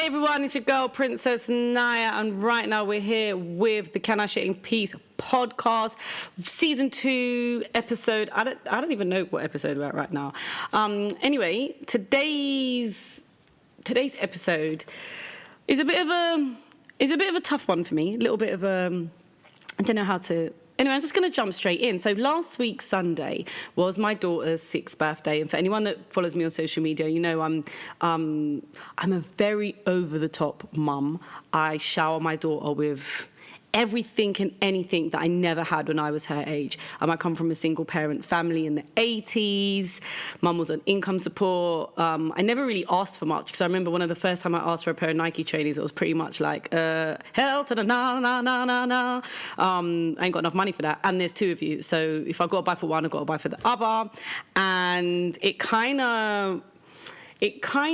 everyone, it's your girl Princess Nyah, and right now we're here with the Can I Share in Peace podcast, season 2, episode. I don't even know what episode we're at right now. Anyway, today's episode is a bit of a tough one for me. A little bit of I don't know how to. Anyway, I'm just going to jump straight in. So last week, Sunday, was my daughter's 6th birthday. And for anyone that follows me on social media, you know I'm a very over-the-top mum. I shower my daughter with everything and anything that I never had when I was her age. I come from a single-parent family in the 80s. Mum was on income support. I never really asked for much, because I remember one of the first time I asked for a pair of Nike trainers, it was pretty much like, hell to the na. I ain't got enough money for that. And there's 2 of you. So if I've got to buy for one, I've got to buy for the other. And it kind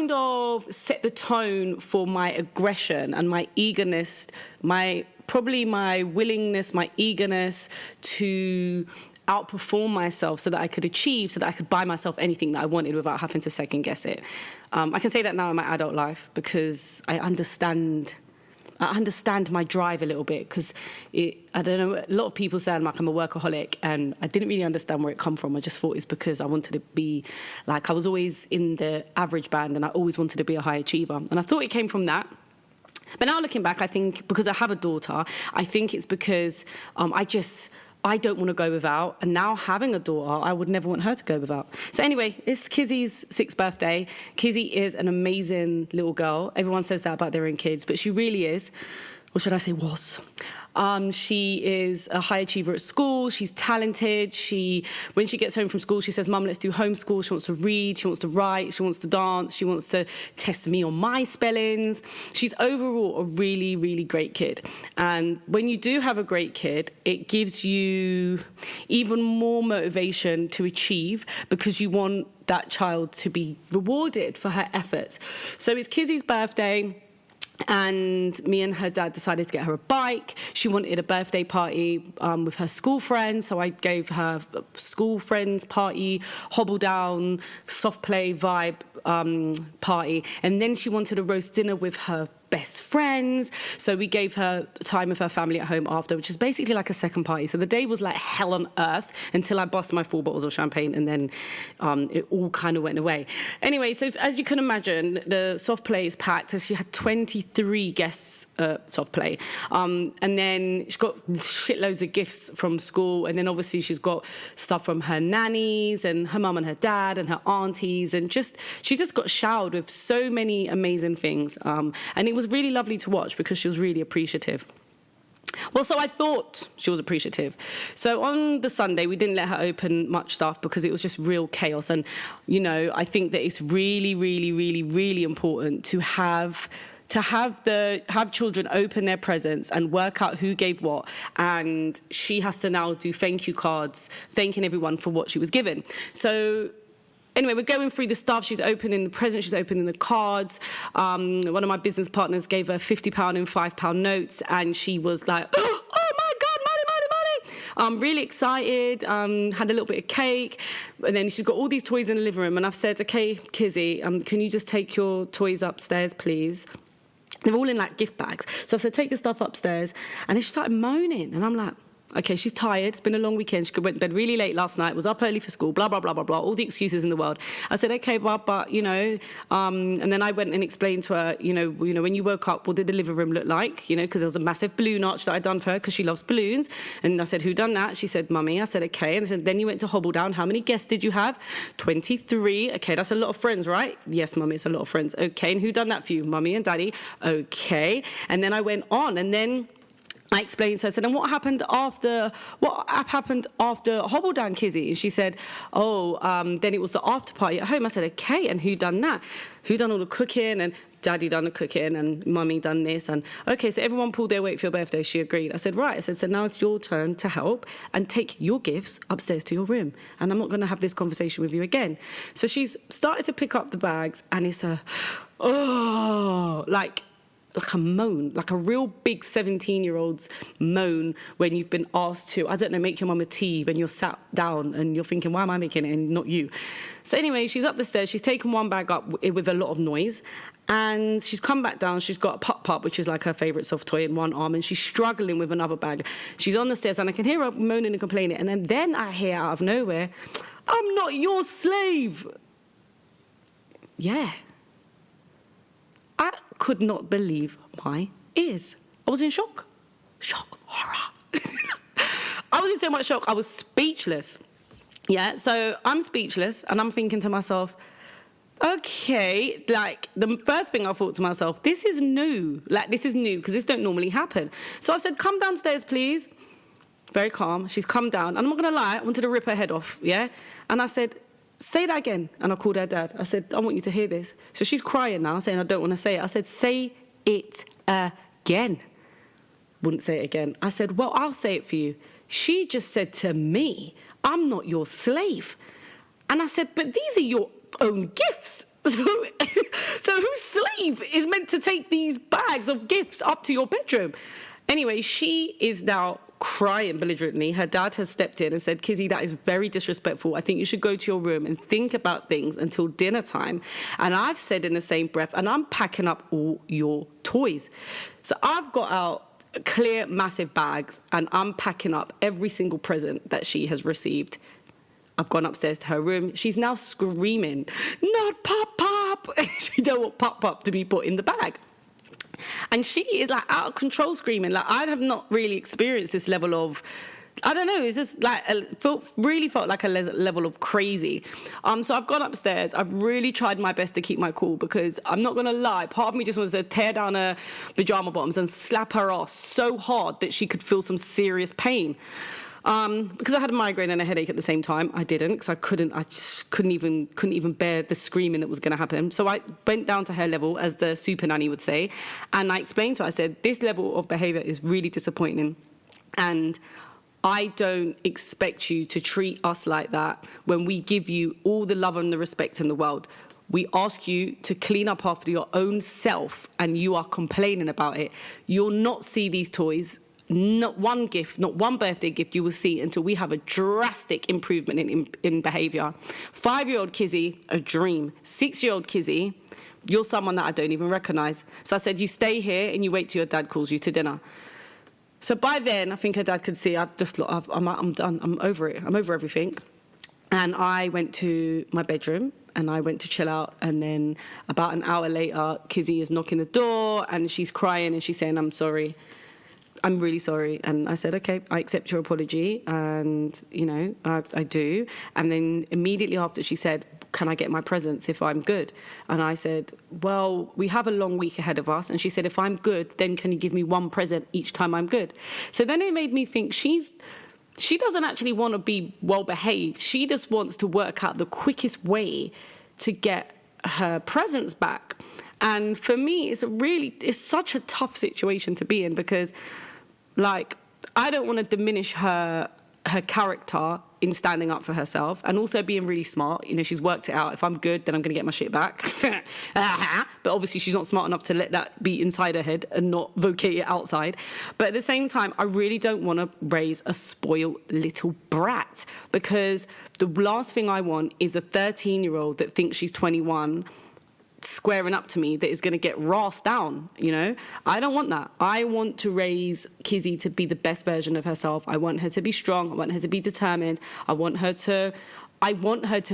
of set the tone for my aggression and my eagerness, my willingness, my eagerness to outperform myself so that I could achieve, so that I could buy myself anything that I wanted without having to second guess it. I can say that now in my adult life because I understand my drive a little bit, because I don't know, a lot of people say I'm a workaholic, and I didn't really understand where it come from. I just thought it's because I wanted to be, like, I was always in the average band and I always wanted to be a high achiever. And I thought it came from that. But now looking back, I think because I have a daughter, I think it's because I don't want to go without. And now having a daughter, I would never want her to go without. So anyway, it's Kizzy's 6th birthday. Kizzy is an amazing little girl. Everyone says that about their own kids, but she really is. Or should I say was? She is a high achiever at school. She's talented. When she gets home from school, she says, Mum, let's do homeschool. She wants to read. She wants to write. She wants to dance. She wants to test me on my spellings. She's overall a really, really great kid. And when you do have a great kid, it gives you even more motivation to achieve, because you want that child to be rewarded for her efforts. So it's Kizzy's birthday, and me and her dad decided to get her a bike. She wanted a birthday party with her school friends, so I gave her a school friends party, hobble down, soft play vibe party, and then she wanted a roast dinner with her best friends, so we gave her time with her family at home after, which is basically like a second party. So the day was like hell on earth until I bust my 4 bottles of champagne, and then it all kind of went away. Anyway, so as you can imagine, the soft play is packed. So she had 23 guests at soft play, and then she got shitloads of gifts from school, and then obviously she's got stuff from her nannies and her mum and her dad and her aunties, and she just got showered with so many amazing things, and it was really lovely to watch because she was really appreciative. Well, so I thought she was appreciative. So on the Sunday, we didn't let her open much stuff because it was just real chaos. And, you know, I think that it's really, really, really, really important to have children open their presents and work out who gave what. And she has to now do thank you cards, thanking everyone for what she was given. So anyway, we're going through the stuff. She's opening the presents, she's opening the cards. One of my business partners gave her £50 and £5 notes, and she was like, oh my God, money. Really excited, had a little bit of cake, and then she's got all these toys in the living room, and I've said, okay, Kizzy, can you just take your toys upstairs, please? They're all in like gift bags. So I said, take the stuff upstairs, and then she started moaning, and I'm like, okay, she's tired. It's been a long weekend. She went to bed really late last night, was up early for school, blah, blah, blah, blah, blah, all the excuses in the world. I said, okay, but you know, and then I went and explained to her, you know, when you woke up, what did the living room look like? You know, because there was a massive balloon arch that I'd done for her because she loves balloons. And I said, who done that? She said, Mummy. I said, okay. And I said, then you went to Hobble Down. How many guests did you have? 23. Okay, that's a lot of friends, right? Yes, Mummy, it's a lot of friends. Okay, and who done that for you? Mummy and Daddy. Okay. And then I went on, and then I explained to her, I said, and what happened after Hobble Down, Kizzy? And she said, then it was the after party at home. I said, okay, and who done that? Who done all the cooking? And Daddy done the cooking, and Mummy done this. And okay, so everyone pulled their weight for your birthday. She agreed. I said, right. I said, so now it's your turn to help and take your gifts upstairs to your room. And I'm not going to have this conversation with you again. So she's started to pick up the bags, and it's like a moan, like a real big 17-year-old's moan when you've been asked to, I don't know, make your mum a tea when you're sat down and you're thinking, why am I making it and not you? So anyway, she's up the stairs. She's taken one bag up with a lot of noise, And she's come back down. She's got a pup, which is like her favourite soft toy, in one arm, and she's struggling with another bag. She's on the stairs, and I can hear her moaning and complaining. And then I hear out of nowhere, "I'm not your slave." Yeah. I could not believe my ears. I was in shock. Shock, horror. I was in so much shock, I was speechless. Yeah, so I'm speechless, and I'm thinking to myself, okay, like, the first thing I thought to myself, this is new. Like, this is new, because this don't normally happen. So I said, "Come downstairs, please." Very calm. She's come down. And I'm not going to lie, I wanted to rip her head off, yeah? And I said, "Say that again." And I called her dad. I said, "I want you to hear this." So she's crying now, saying, "I don't want to say it." I said, "Say it again." Wouldn't say it again. I said, "Well, I'll say it for you. She just said to me, 'I'm not your slave.'" And I said, "But these are your own gifts. So whose slave is meant to take these bags of gifts up to your bedroom?" Anyway, she is now crying belligerently. Her dad has stepped in and said, "Kizzy, that is very disrespectful. I think you should go to your room and think about things until dinner time." And I've said in the same breath, "And I'm packing up all your toys." So I've got out clear, massive bags, and I'm packing up every single present that she has received. I've gone upstairs to her room. She's now screaming, "Not pop-pop!" She don't want pop-pop to be put in the bag. And she is like out of control screaming. Like, I have not really experienced this level of, I don't know, it's just like, really felt like a level of crazy. So I've gone upstairs. I've really tried my best to keep my cool, because I'm not going to lie, part of me just wants to tear down her pyjama bottoms and slap her ass so hard that she could feel some serious pain. Because I had a migraine and a headache at the same time. I didn't, because I just couldn't even bear the screaming that was going to happen. So I went down to her level, as the super nanny would say, and I explained to her, I said, "This level of behaviour is really disappointing, and I don't expect you to treat us like that when we give you all the love and the respect in the world. We ask you to clean up after your own self, and you are complaining about it. You'll not see these toys. Not one gift, not one birthday gift you will see until we have a drastic improvement in behaviour. 5-year-old Kizzy, a dream. 6-year-old Kizzy, you're someone that I don't even recognise." So I said, "You stay here and you wait till your dad calls you to dinner." So by then, I think her dad could see, I'm done, I'm over it. I'm over everything. And I went to my bedroom and I went to chill out. And then about an hour later, Kizzy is knocking the door and she's crying and she's saying, "I'm sorry. I'm really sorry." And I said, "Okay, I accept your apology." And, you know, I do. And then immediately after she said, "Can I get my presents if I'm good?" And I said, "Well, we have a long week ahead of us." And she said, "If I'm good, then can you give me one present each time I'm good?" So then it made me think she doesn't actually want to be well behaved. She just wants to work out the quickest way to get her presents back. And for me, it's such a tough situation to be in, because, like, I don't want to diminish her character in standing up for herself and also being really smart. You know, she's worked it out. If I'm good, then I'm going to get my shit back. But obviously she's not smart enough to let that be inside her head and not vocate it outside. But at the same time, I really don't want to raise a spoiled little brat, because the last thing I want is a 13-year-old that thinks she's 21 squaring up to me that is going to get rasped down, you know? I don't want that. I want to raise Kizzy to be the best version of herself. I want her to be strong. I want her to be determined. I want her to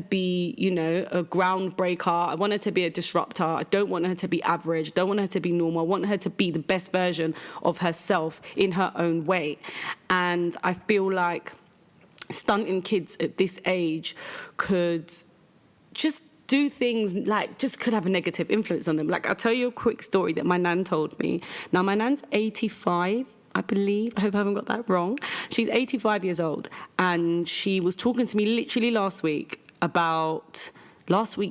be, you know, a groundbreaker. I want her to be a disruptor. I don't want her to be average. I don't want her to be normal. I want her to be the best version of herself in her own way. And I feel like stunting kids at this age could just do things like just could have a negative influence on them. Like, I'll tell you a quick story that my nan told me. Now, my nan's 85, I believe. I hope I haven't got that wrong. She's 85 years old, and she was talking to me literally last week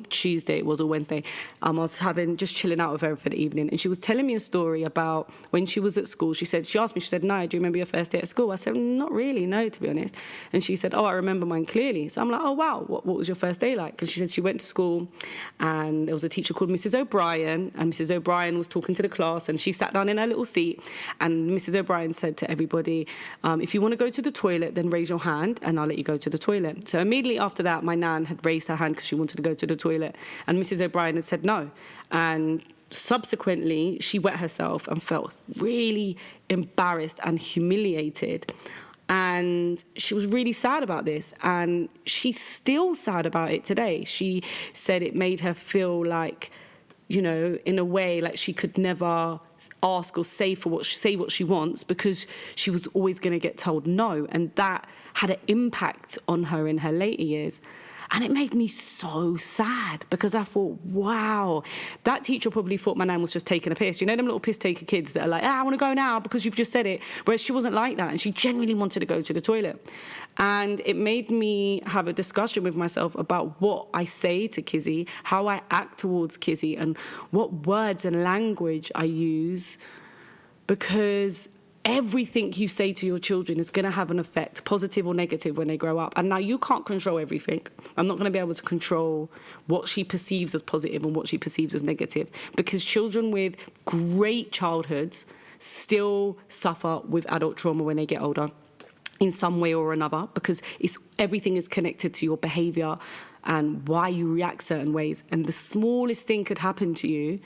Tuesday it was, or Wednesday. I was just chilling out with her for the evening, and she was telling me a story about when she was at school. She asked me, "Nyah, do you remember your first day at school?" I said, "Not really, no, to be honest." And she said, "Oh, I remember mine clearly." So I'm like, "Oh, wow, what was your first day like?" And she said she went to school, and there was a teacher called Mrs. O'Brien, and Mrs. O'Brien was talking to the class, and she sat down in her little seat, and Mrs. O'Brien said to everybody, "If you want to go to the toilet, then raise your hand, and I'll let you go to the toilet." So immediately after that, my nan had raised her hand because she wanted to go to the toilet, and Mrs. O'Brien had said no. And subsequently, she wet herself and felt really embarrassed and humiliated. And she was really sad about this. And she's still sad about it today. She said it made her feel like, you know, in a way, like she could never ask or say what she wants, because she was always going to get told no. And that had an impact on her in her later years. And it made me so sad, because I thought, wow, that teacher probably thought my nan was just taking a piss. You know them little piss taker kids that are like, I want to go now because you've just said it. Whereas she wasn't like that, and she genuinely wanted to go to the toilet. And it made me have a discussion with myself about what I say to Kizzy, how I act towards Kizzy, and what words and language I use, because everything you say to your children is going to have an effect, positive or negative, when they grow up. And now you can't control everything. I'm not going to be able to control what she perceives as positive and what she perceives as negative, because children with great childhoods still suffer with adult trauma when they get older in some way or another, because everything is connected to your behavior and why you react certain ways. And the smallest thing could happen to you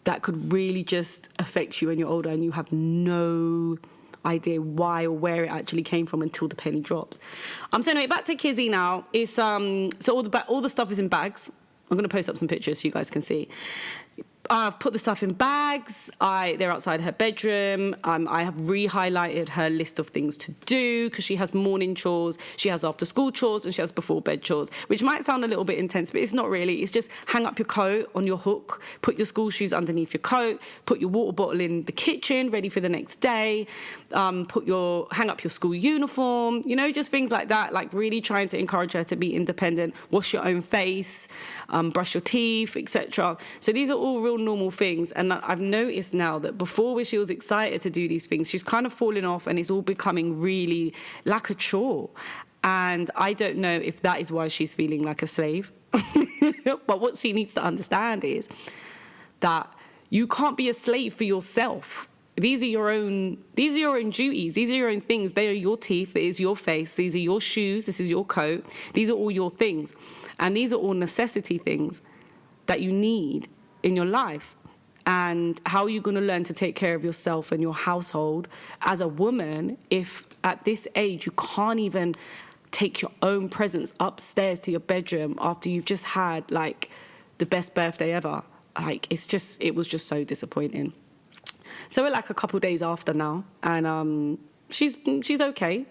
that could really just affect you when you're older, and you have no idea why or where it actually came from until the penny drops. So anyway, back to Kizzy now. It's so all the stuff is in bags. I'm going to post up some pictures so you guys can see. I've put the stuff in bags. They're outside her bedroom. I have re-highlighted her list of things to do, because she has morning chores, she has after school chores, and she has before bed chores, which might sound a little bit intense, but it's not really. It's just hang up your coat on your hook, put your school shoes underneath your coat, put your water bottle in the kitchen ready for the next day, hang up your school uniform, you know, just things like that, like really trying to encourage her to be independent, wash your own face, brush your teeth, etc. So these are all real normal things. And I've noticed now that before, where she was excited to do these things, she's kind of falling off, and it's all becoming really like a chore. And I don't know if that is why she's feeling like a slave. But what she needs to understand is that you can't be a slave for yourself. These are your own duties. These are your own things. They are your teeth. It is your face. These are your shoes. This is your coat. These are all your things. And these are all necessity things that you need in your life. And how are you going to learn to take care of yourself and your household as a woman if at this age you can't even take your own presents upstairs to your bedroom after you've just had like the best birthday ever? Like, it was just so disappointing. So we're like a couple of days after now, and she's okay.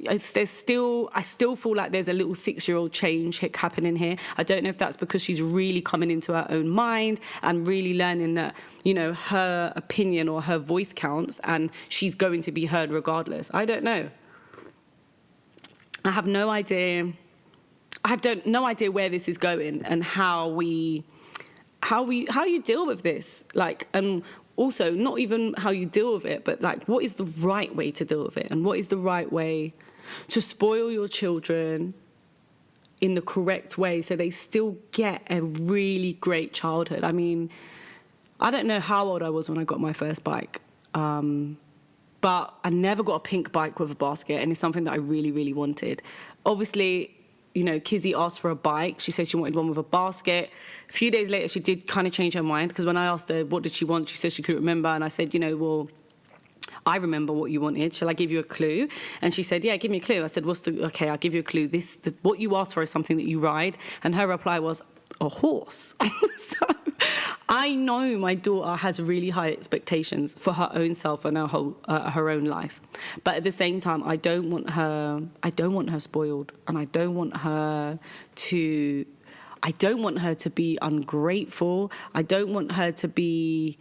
I still feel like there's a little 6-year-old change happening here. I don't know if that's because she's really coming into her own mind and really learning that, you know, her opinion or her voice counts, and she's going to be heard regardless. I don't know. I have no idea. No idea where this is going and how you deal with this. Like, also, not even how you deal with it, but like, what is the right way to deal with it? And what is the right way to spoil your children in the correct way so they still get a really great childhood? I mean, I don't know how old I was when I got my first bike, but I never got a pink bike with a basket, and it's something that I really, really wanted. Obviously, you know, Kizzy asked for a bike. She said she wanted one with a basket. A few days later, she did kind of change her mind, because when I asked her what did she want, she said she couldn't remember. And I said, you know, well, I remember what you wanted. Shall I give you a clue? And she said, yeah, give me a clue. I said, okay, I'll give you a clue. What you asked for is something that you ride. And her reply was, a horse. So I know my daughter has really high expectations for her own self and her own life. But at the same time, I don't want her spoiled, and I don't want her to be ungrateful. I don't want her to be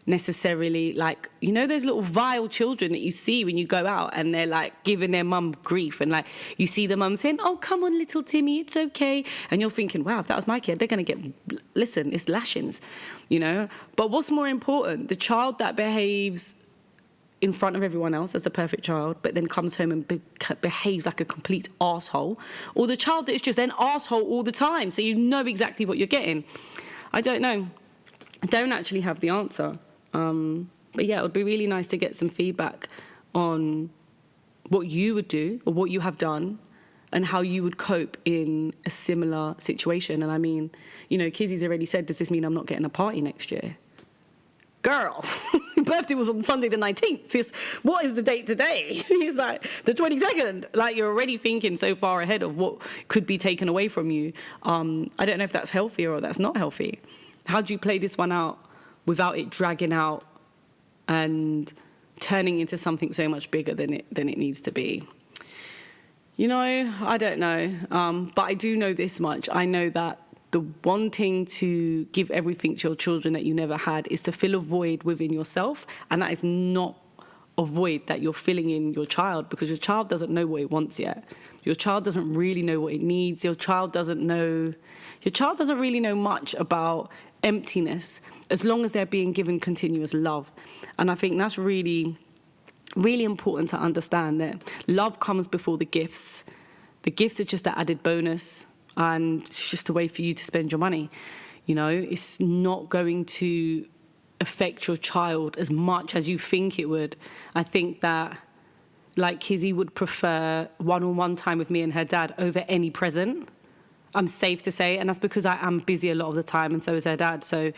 necessarily like, you know, those little vile children that you see when you go out and they're like giving their mum grief, and like you see the mum saying, oh, come on, little Timmy, it's okay. And you're thinking, wow, if that was my kid, they're going to it's lashings, you know. But what's more important, the child that behaves in front of everyone else as the perfect child, but then comes home and behaves like a complete arsehole, or the child that is just an arsehole all the time, so you know exactly what you're getting? I don't know. I don't actually have the answer. But yeah, it would be really nice to get some feedback on what you would do or what you have done and how you would cope in a similar situation. And I mean, you know, Kizzy's already said, does this mean I'm not getting a party next year? girl, your birthday was on Sunday the 19th. What is the date today? He's like, the 22nd. Like, you're already thinking so far ahead of what could be taken away from you. I don't know if that's healthy or that's not healthy. How do you play this one out without it dragging out and turning into something so much bigger than it needs to be? You know, I don't know. But I do know this much. I know that the wanting to give everything to your children that you never had is to fill a void within yourself. And that is not a void that you're filling in your child, because your child doesn't know what it wants yet. Your child doesn't really know what it needs. Your child doesn't really know much about emptiness, as long as they're being given continuous love. And I think that's really, really important to understand, that love comes before the gifts. The gifts are just an added bonus, and it's just a way for you to spend your money. You know, it's not going to affect your child as much as you think it would. I think that, like, Kizzy would prefer one-on-one time with me and her dad over any present. I'm safe to say, and that's because I am busy a lot of the time, and so is her dad. So,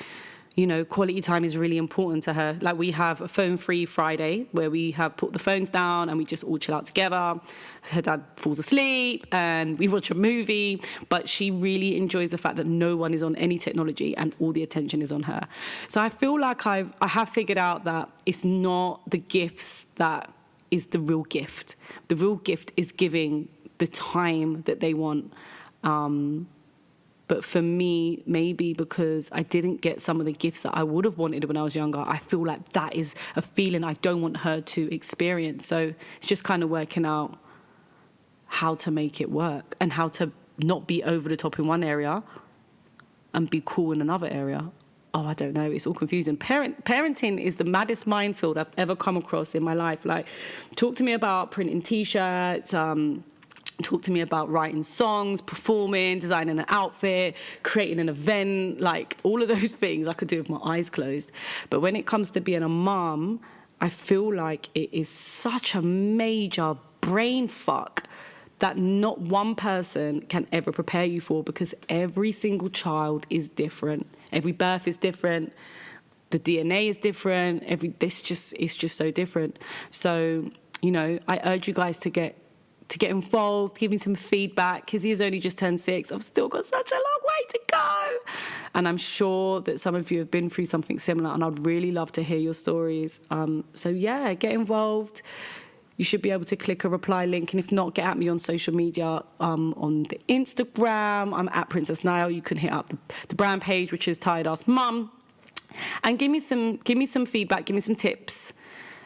you know, quality time is really important to her. Like, we have a phone-free Friday where we have put the phones down and we just all chill out together. Her dad falls asleep and we watch a movie, but she really enjoys the fact that no one is on any technology and all the attention is on her. So I feel like I have figured out that it's not the gifts that is the real gift. The real gift is giving the time that they want. But for me, maybe because I didn't get some of the gifts that I would have wanted when I was younger, I feel like that is a feeling I don't want her to experience. So it's just kind of working out how to make it work and how to not be over the top in one area and be cool in another area. Oh, I don't know. It's all confusing. Parenting is the maddest minefield I've ever come across in my life. Like, talk to me about printing T-shirts, talk to me about writing songs, performing, designing an outfit, creating an event, like all of those things I could do with my eyes closed. But when it comes to being a mom, I feel like it is such a major brain fuck that not one person can ever prepare you for, because every single child is different. Every birth is different. The DNA is different. It's just so different. So, you know, I urge you guys to get involved, give me some feedback, because he's only just turned 6. I've still got such a long way to go. And I'm sure that some of you have been through something similar, and I'd really love to hear your stories. So yeah, get involved. You should be able to click a reply link, and if not, get at me on social media. On the Instagram, I'm at Princess Nyah. You can hit up the brand page, which is Tired Ass Mum, and give me some feedback, give me some tips,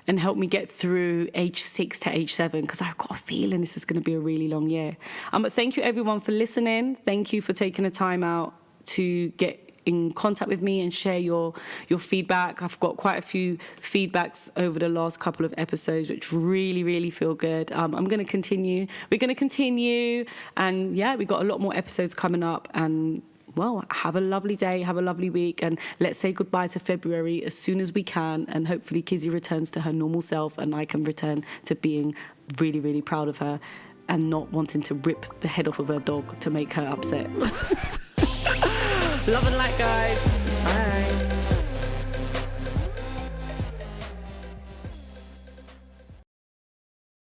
and help me get through age 6 to age 7, because I've got a feeling this is going to be a really long year. But thank you, everyone, for listening. Thank you for taking the time out to get in contact with me and share your feedback. I've got quite a few feedbacks over the last couple of episodes, which really, really feel good. I'm going to continue. We're going to continue. And, yeah, we've got a lot more episodes coming up. And, well, have a lovely day, have a lovely week, and let's say goodbye to February as soon as we can, and hopefully Kizzy returns to her normal self and I can return to being really, really proud of her and not wanting to rip the head off of her dog to make her upset. Love and light, guys.